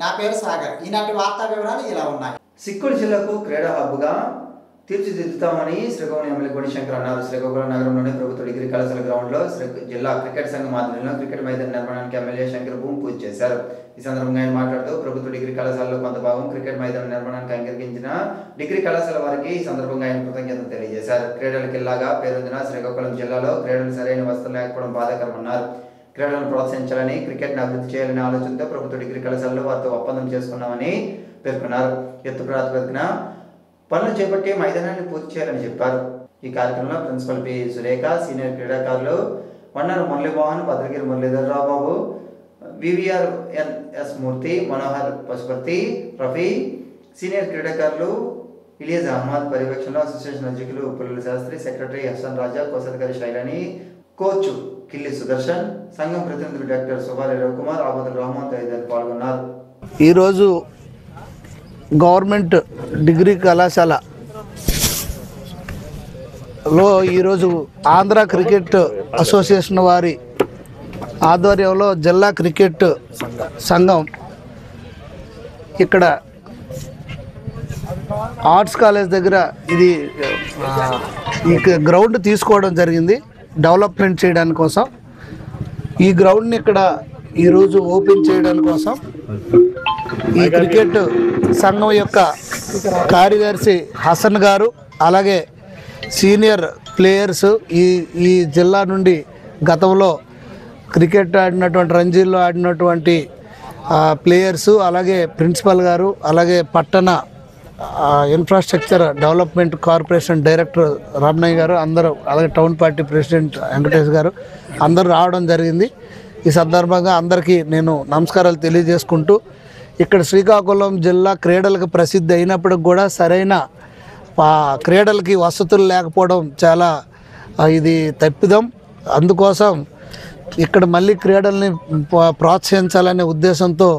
నా పేరు సాగర్. ఈనాటి వార్తా వివరాలు ఇలా ఉన్నాయి. సిక్కుడు జిల్లాకు క్రీడా హబ్గా తీర్చిదిద్దుతామని శ్రీకాకుళం ఎమ్మెల్యే గుణశంకర్ అన్నారు. శ్రీకాకుళం నగరంలోని ప్రభుత్వ డిగ్రీ కళాశాల గ్రౌండ్లో జిల్లా క్రికెట్ సంఘం ఆధ్వర్యంలో క్రికెట్ మైదాన నిర్మాణానికి ఎమ్మెల్యే శంకర్ భూమి పూజ చేశారు. ఈ సందర్భంగా ఆయన మాట్లాడుతూ ప్రభుత్వ డిగ్రీ కళాశాలలో కొంత భాగం క్రికెట్ మైదాన నిర్మాణానికి అంగీకరించిన డిగ్రీ కళాశాల వారికి ఈ సందర్భంగా ఆయన కృతజ్ఞతలు తెలియజేశారు. క్రీడల కిల్లాగా పేరొందిన శ్రీకాకుళం జిల్లాలో క్రీడలు సరైన వసతులు లేకపోవడం బాధాకరమన్నారు. క్రీడలను ప్రోత్సహించాలని, క్రికెట్ను అభివృద్ధి చేయాలనే ఆలోచనతో ప్రభుత్వ డిగ్రీ కళాశాలలో వారితో ఒప్పందం చేసుకున్నామని పేర్కొన్నారు. ఎత్తు ప్రాతిపదికన పనులు చేపట్టి మైదానాన్ని పూర్తి చేయాలని చెప్పారు. ఈ కార్యక్రమంలో ప్రిన్సిపల్ పి సురేఖ, సీనియర్ క్రీడాకారులు వన్నారు మురళీమోహన్, భద్రగిరి మురళీధరరావు బాబు, వివిఆర్ఎన్ఎస్ మూర్తి, మనోహర్ పశుపతి, రఫీ, సీనియర్ క్రీడాకారులు ఇలియాజ్ అహ్మద్ పర్యవేక్షణలో అసోసియేషన్ అధ్యక్షులు పుల్లల శాస్త్రి, సెక్రటరీ హసన్ రాజా, కోశాధికారి శైలాని, కోచ్ కిల్లి సుదర్శన్, సంఘం ప్రతినిధులు డాక్టర్ సుబారి రవికుమార్, ఆబదుల్ రహమాన్ తదితరులు పాల్గొన్నారు. ఈరోజు గవర్నమెంట్ డిగ్రీ కళాశాలలో ఈరోజు ఆంధ్ర క్రికెట్ అసోసియేషన్ వారి ఆధ్వర్యంలో జిల్లా క్రికెట్ సంఘం ఇక్కడ ఆర్ట్స్ కాలేజ్ దగ్గర ఇది ఈ గ్రౌండ్ తీసుకోవడం జరిగింది డెవలప్మెంట్ చేయడానికి కోసం. ఈ గ్రౌండ్ని ఇక్కడ ఈరోజు ఓపెన్ చేయడానికి కోసం ఈ క్రికెట్ సంఘం యొక్క కార్యదర్శి హసన్ గారు, అలాగే సీనియర్ ప్లేయర్స్ ఈ జిల్లా నుండి గతంలో క్రికెట్ ఆడినటువంటి రంజీల్లో ఆడినటువంటి ప్లేయర్సు, అలాగే ప్రిన్సిపల్ గారు, అలాగే పట్టణ infrastructure development corporation director Ramanayya గారు, అందరూ, అలాగే టౌన్ పార్టీ ప్రెసిడెంట్ వెంకటేష్ గారు అందరూ రావడం జరిగింది. ఈ సందర్భంగా అందరికీ నేను నమస్కారాలు తెలియజేసుకుంటూ, ఇక్కడ శ్రీకాకుళం జిల్లా క్రీడలకు ప్రసిద్ధి అయినప్పటికి కూడా సరైన క్రీడలకి వసతులు లేకపోవడం చాలా ఇది తప్పిదం. అందుకోసం ఇక్కడ మళ్ళీ క్రీడల్ని ప్రోత్సహించాలనే ఉద్దేశంతో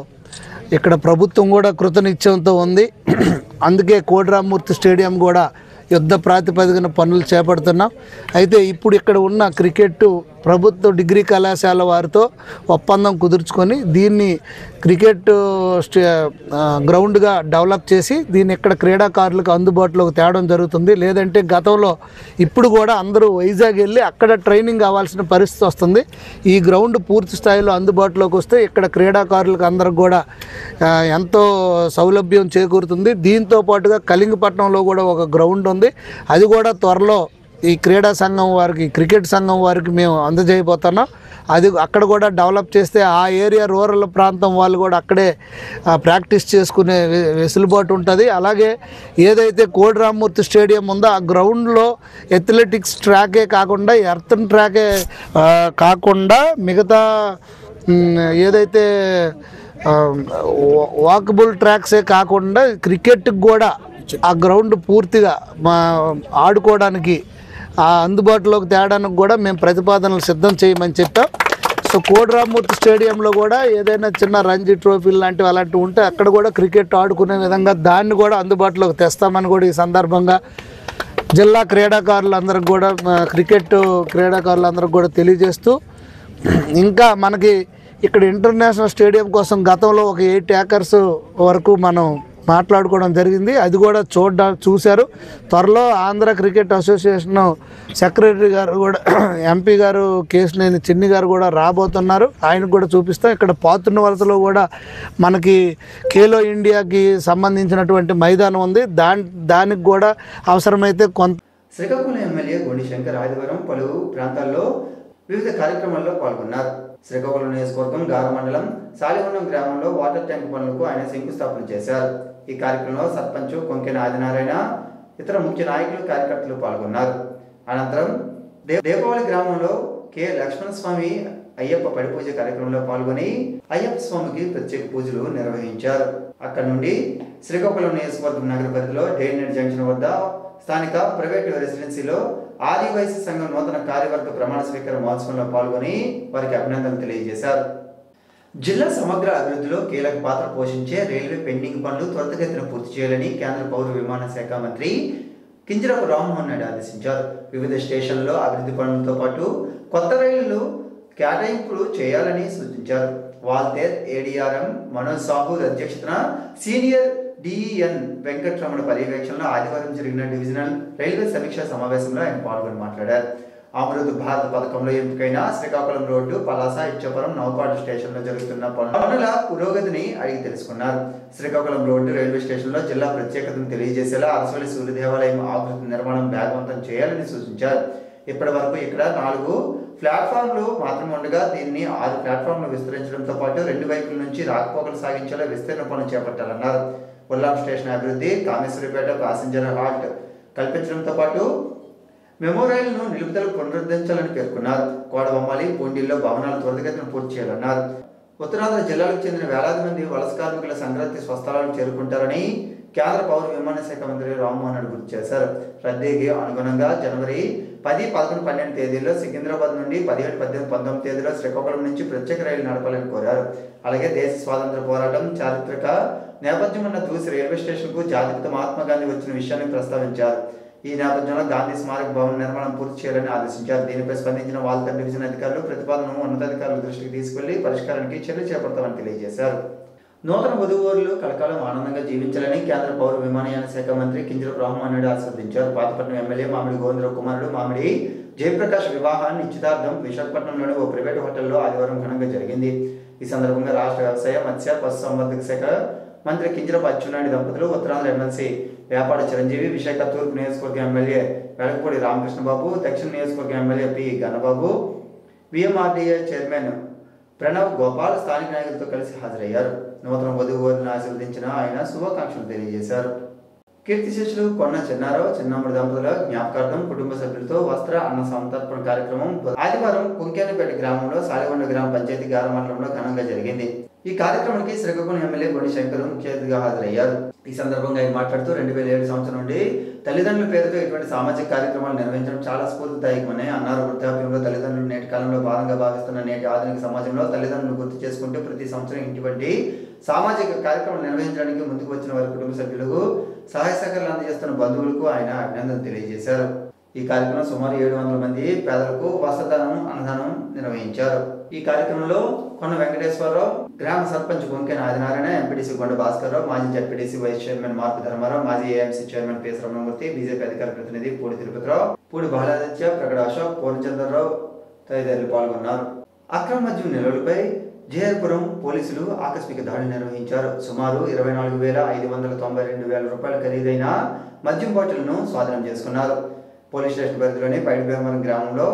ఇక్కడ ప్రభుత్వం కూడా కృతనిశ్చయంతో ఉంది. అందుకే కోడిరామ్మూర్తి స్టేడియం కూడా యుద్ధ ప్రాతిపదికన పనులు చేపడుతున్నాం. అయితే ఇప్పుడు ఇక్కడ ఉన్న క్రికెట్ ప్రభుత్వ డిగ్రీ కళాశాల వారితో ఒప్పందం కుదుర్చుకొని దీన్ని క్రికెట్ గ్రౌండ్గా డెవలప్ చేసి దీన్ని ఇక్కడ క్రీడాకారులకు అందుబాటులోకి తేవడం జరుగుతుంది. లేదంటే గతంలో ఇప్పుడు కూడా అందరూ వైజాగ్ వెళ్ళి అక్కడ ట్రైనింగ్ కావాల్సిన పరిస్థితి వస్తుంది. ఈ గ్రౌండ్ పూర్తి స్థాయిలో అందుబాటులోకి వస్తే ఇక్కడ క్రీడాకారులకు అందరికి కూడా ఎంతో సౌలభ్యం చేకూరుతుంది. దీంతో పాటుగా కళింగపట్నంలో కూడా ఒక గ్రౌండ్ ఉంది. అది కూడా త్వరలో ఈ క్రీడా సంఘం వారికి, క్రికెట్ సంఘం వారికి మేము అందజేయబోతున్నాం. అది అక్కడ కూడా డెవలప్ చేస్తే ఆ ఏరియా రూరల్ ప్రాంతం వాళ్ళు కూడా అక్కడే ప్రాక్టీస్ చేసుకునే వెసులుబాటు ఉంటుంది. అలాగే ఏదైతే కోడిరామ్మూర్తి స్టేడియం ఉందో ఆ గ్రౌండ్లో అథ్లెటిక్స్ ట్రాకే కాకుండా, ఎర్తన్ ట్రాకే కాకుండా మిగతా ఏదైతే వాకబుల్ ట్రాక్సే కాకుండా క్రికెట్కి కూడా ఆ గ్రౌండ్ పూర్తిగా ఆడుకోవడానికి అందుబాటులోకి తేడానికి కూడా మేము ప్రతిపాదనలు సిద్ధం చేయమని చెప్పాం. సో కోడిరామ్మూర్తి స్టేడియంలో కూడా ఏదైనా చిన్న రంజీ ట్రోఫీలు లాంటివి అలాంటివి ఉంటే అక్కడ కూడా క్రికెట్ ఆడుకునే విధంగా దాన్ని కూడా అందుబాటులోకి తెస్తామని కూడా ఈ సందర్భంగా జిల్లా క్రీడాకారులందరికి కూడా, క్రికెట్ క్రీడాకారులందరికి కూడా తెలియజేస్తూ, ఇంకా మనకి ఇక్కడ ఇంటర్నేషనల్ స్టేడియం కోసం గతంలో ఒక 8 ఏకర్స్ వరకు మనం మాట్లాడుకోవడం జరిగింది. అది కూడా చూశారు. త్వరలో ఆంధ్ర క్రికెట్ అసోసియేషన్ సెక్రటరీ గారు కూడా, ఎంపీ గారు కేశినేని చిన్ని గారు కూడా రాబోతున్నారు. ఆయనకు కూడా చూపిస్తాం. ఇక్కడ పాతున్న వలసలో కూడా మనకి ఖేలో ఇండియాకి సంబంధించినటువంటి మైదానం ఉంది. దానికి కూడా అవసరమైతే కొంత. శ్రీకాకుళం ఎమ్మెల్యే గుణశంకర్ ఆదివారం పలు ప్రాంతాల్లో వివిధ కార్యక్రమాల్లో పాల్గొన్నారు. శ్రీకాకుళం నియోజకవర్గం గార మండలం సాలిగుండం గ్రామంలో వాటర్ ట్యాంక్ పనులకు ఆయన శంకుస్థాపన చేశారు. ఈ కార్యక్రమంలో సర్పంచ్ కొంకెన ఆదినారాయణ, ఇతర ముఖ్య నాయకులు, కార్యకర్తలు పాల్గొన్నారు. అనంతరం దేవపల్లి గ్రామంలో కె లక్ష్మణస్వామి అయ్యప్ప పడిపూజ కార్యక్రమంలో పాల్గొని అయ్యప్ప స్వామికి ప్రత్యేక పూజలు నిర్వహించారు. అక్కడి నుండి శ్రీకాకుళం నియోజకవర్గం నగర పరిధిలో డైనెట్ జంక్షన్ వద్ద స్థానిక ప్రైవేటు రెసిడెన్సీలో ఆదివాసీ సంఘం నూతన కార్యవర్గ ప్రమాణ స్వీకార మహోత్సవంలో పాల్గొని వారికి అభినందనలు తెలియజేశారు. జిల్లా సమగ్ర అభివృద్ధిలో కీలక పాత్ర పోషించే రైల్వే పెండింగ్ పనులు త్వరితగతిన పూర్తి చేయాలని కేంద్ర పౌర విమాన శాఖ మంత్రి కింజరాపు రామ్మోహన్ నాయుడు ఆదేశించారు. వివిధ స్టేషన్లలో అభివృద్ధి పనులతో పాటు కొత్త రైళ్లు కేటాయింపులు చేయాలని సూచించారు. వాల్తేర్ ఏడీఆర్ఎం మనోజ్ సాహు అధ్యక్షతన సీనియర్ డిఎన్ వెంకటరమణ పర్యవేక్షణలో ఆదివారం జరిగిన డివిజనల్ రైల్వే సమీక్షా సమావేశంలో ఆయన పాల్గొని మాట్లాడారు. అమృత్ భారత్ పథకంలో ఎంపికైన శ్రీకాకుళం రోడ్డు, పలాస, ఇచ్చాపురం, నౌపాడు స్టేషన్లో జరుగుతున్న పనుల పురోగతిని అడిగి తెలుసుకున్నారు. శ్రీకాకుళం రోడ్డు రైల్వే స్టేషన్లో జిల్లా ప్రత్యేకతను తెలియజేసేలా అరసవల్లి సూర్య దేవాలయం ఆకృతి నిర్మాణం వేగవంతం చేయాలని సూచించారు. ఇప్పటి వరకు ఇక్కడ 4 ప్లాట్ఫామ్లు మాత్రమే ఉండగా దీన్ని 6 ప్లాట్ఫామ్లు విస్తరించడంతో పాటు 2 వైపుల నుంచి రాకపోకలు సాగించేలా విస్తరణ పనులు చేపట్టాలన్నారు. ఉల్లాం స్టేషన్ అభివృద్ధి, కామేశ్వరిపేట ప్యాసింజర్ హాల్ట్ కల్పించడంతో పాటు మెమోరియల్ను నిలుపుదల పునరుద్ధరించాలని పేర్కొన్నారు. కోడబొమ్మాలి, పూండిల్లో భవనాలు త్వరితగతిన పూర్తి చేయాలన్నారు. ఉత్తరాంధ్ర జిల్లాలకు చెందిన వేలాది మంది వలస కార్మికుల సంక్రాంతి స్వస్థలాలకు చేరుకుంటారని కేంద్ర పౌర విమాన శాఖ మంత్రి రామ్మోహన్ రెడ్డి గుర్తు చేశారు. రద్దీకి అనుగుణంగా జనవరి 10, 11, 12 తేదీల్లో సికింద్రాబాద్ నుండి 17, 18, 19 తేదీలో శ్రీకాకుళం నుంచి ప్రత్యేక రైలు నడపాలని కోరారు. అలాగే దేశ స్వాతంత్ర పోరాటం చారిత్రక నేపథ్యం ఉన్న దూసి రైల్వే స్టేషన్కు జాతిపిత మహాత్మా గాంధీ వచ్చిన విషయాన్ని ప్రస్తావించారు. ఈ నేపథ్యంలో గాంధీ స్మారక భవన నిర్మాణం పూర్తి చేయాలని ఆదేశించారు. దీనిపై స్పందించిన వాల్తేర్ డివిజన్ అధికారులు ప్రతిపాదనను ఉన్నతాధికారుల దృష్టికి తీసుకెళ్లి పరిష్కారానికి చర్యలు చేపడతామని తెలియజేశారు. నూతన వధువరులు కలకాలం ఆనందంగా జీవించాలని కేంద్ర పౌర విమానయాన శాఖ మంత్రి కింజరాపు రామ్మోహన్ రెడ్డి ఆశీర్వదించారు. పాతపట్నం ఎమ్మెల్యే మామిడి గోవిందరావు కుమారుడు మామిడి జయప్రకాష్ వివాహాన్ని నిశ్చితార్థం విశాఖపట్నంలోని ఓ ప్రైవేటు హోటల్లో ఆదివారం ఘనంగా జరిగింది. ఈ సందర్భంగా రాష్ట్ర వ్యవసాయ, మత్స్య, పశుసంవర్ధక శాఖ మంత్రి కింజరాపు అచ్చెన్నాయుడు దంపతులు, ఉత్తరాంధ్ర ఎమ్మెల్సీ వ్యాపార చిరంజీవి, విశాఖ తూర్పు నియోజకవర్గ ఎమ్మెల్యే వెలగపూడి రామకృష్ణబాబు, దక్షిణ నియోజకవర్గ MLA P Gannababu, VMRDA chairman Pranav Gopal స్థానిక నాయకులతో కలిసి హాజరయ్యారు. నూతన వధువులను ఆశీర్వదించిన ఆయన శుభాకాంక్షలు తెలియజేశారు. కీర్తిశేషులు కొన్న చిన్నారావు, చిన్నమ్మడి దంపతుల జ్ఞాపకార్థం కుటుంబ సభ్యులతో వస్త్ర అన్న సంతర్పణ కార్యక్రమం ఆదివారం కుంకేనపేట గ్రామంలో సాలిగొండ గ్రామ పంచాయతీ గారమండలంలో ఘనంగా జరిగింది. ఈ కార్యక్రమానికి శ్రీకాకుళం ఎమ్మెల్యే గొండి శంకర్ ముఖ్య అతిథిగా హాజరయ్యారు. ఈ సందర్భంగా ఆయన మాట్లాడుతూ 2007 సంవత్సరం నుండి తల్లిదండ్రుల పేరుతో ఇటువంటి సామాజిక కార్యక్రమాలు నిర్వహించడం చాలా స్ఫూర్తిదాయకమని అన్నారు. వృద్ధాప్యంలో తల్లిదండ్రులు నేటి కాలంలో భారంగా భావిస్తున్న నేటి ఆధునిక సమాజంలో తల్లిదండ్రులు గుర్తు చేసుకుంటూ ప్రతి సంవత్సరం ఇటువంటి సామాజిక కార్యక్రమాలు నిర్వహించడానికి ముందుకు వచ్చిన వారి కుటుంబ సభ్యులకు సహాయ సహకారాలు అందజేస్తున్న బంధువులకు ఆయన అభినందనలు తెలియజేశారు. ఈ కార్యక్రమం సుమారు 700 మంది పేదలకు వస్త్రదానం, అన్నదానం నిర్వహించారు. ఈ కార్యక్రమంలో కొన్న వెంకటేశ్వరరావు, గ్రామ సర్పంచ్ గుంకెన ఆదినారాయణ, ఎంపీటీసీ కొండ భాస్కర్రావు, మాజీ జడ్పీటీసీ వైస్ చైర్మన్ మార్పు ధర్మారావు, మాజీ AMC chairman P. Ramanamurthy, BJP అధికార ప్రతినిధి పూడి తిరుపతిరావు, పూడి బాలాదిత్య, ప్రగడ అశోక్, పూర్ణచంద్రరావు తదితరులు పాల్గొన్నారు. అక్రమ మద్యం నిల్వలపై జేఆర్పురం పోలీసులు ఆకస్మిక దాడి నిర్వహించారు. సుమారు 24,592 రూపాయల ఖరీదైన మద్యం బాటిల్ను స్వాధీనం చేసుకున్నారు. పోలీస్ స్టేషన్ పరిధిలోని పైడిబేమరం గ్రామంలో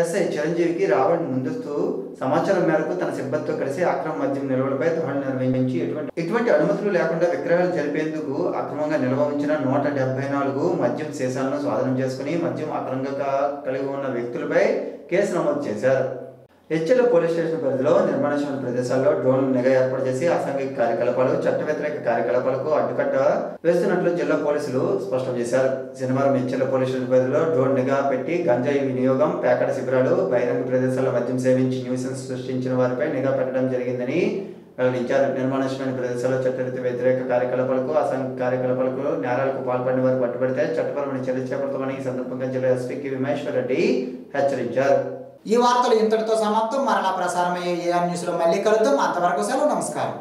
ఎస్ఐ చిరంజీవికి రావణ్ ముందస్తు సమాచారం మేరకు తన సిబ్బందితో కలిసి అక్రమ మద్యం నిల్వలపై దాడులు నిర్వహించి ఎటువంటి అనుమతులు లేకుండా విక్రయాలు జరిపేందుకు అక్రమంగా నిల్వ ఉంచిన 174 మద్యం సీసాలను స్వాధీనం చేసుకుని మద్యం అక్రమంగా కలిగి ఉన్న వ్యక్తులపై కేసు నమోదు చేశారు. హెచ్ఎల్ పోలీస్ స్టేషన్ పరిధిలో నిర్మాణాత్మక ప్రదేశాల్లో డ్రోన్లు నిఘా ఏర్పాటు చేసి అసాంఘిక కార్యకలాపాలు, చట్ట వ్యతిరేక కార్యకలాపాలకు అడ్డుకట్ట వేస్తున్నట్లు జిల్లా పోలీసులు స్పష్టం చేశారు. శనివారం హెచ్ఎల్ పోలీస్ స్టేషన్ పరిధిలో డ్రోన్ నిఘా పెట్టి గంజాయి వినియోగం, ప్యాకెట్ శిబిరాలు, బహిరంగ ప్రదేశాల్లో మద్యం సేవించి న్యూసెన్స్ సృష్టించిన వారిపై నిఘా పెట్టడం జరిగిందని వెల్లడించారు. నిర్మాణాత్మక ప్రదేశాల్లో చట్ట వ్యతిరేక కార్యకలాపాలకు, అసాంఘిక కార్యకలాపాలకు, నేరాలకు పాల్పడిన వారు పట్టుబడితే చట్టపరమైన చర్యలు చేపడతామని ఈ సందర్భంగా జిల్లా ఎస్పీ కె. విమేశ్వర్ రెడ్డి హెచ్చరించారు. ఈ వార్తలు ఇంతటితో సమాప్తం. మరలా ప్రసారమయ్యే ఏఆర్ న్యూస్లో మళ్ళీ కలుద్దాం. అంతవరకు సెలవు. నమస్కారం.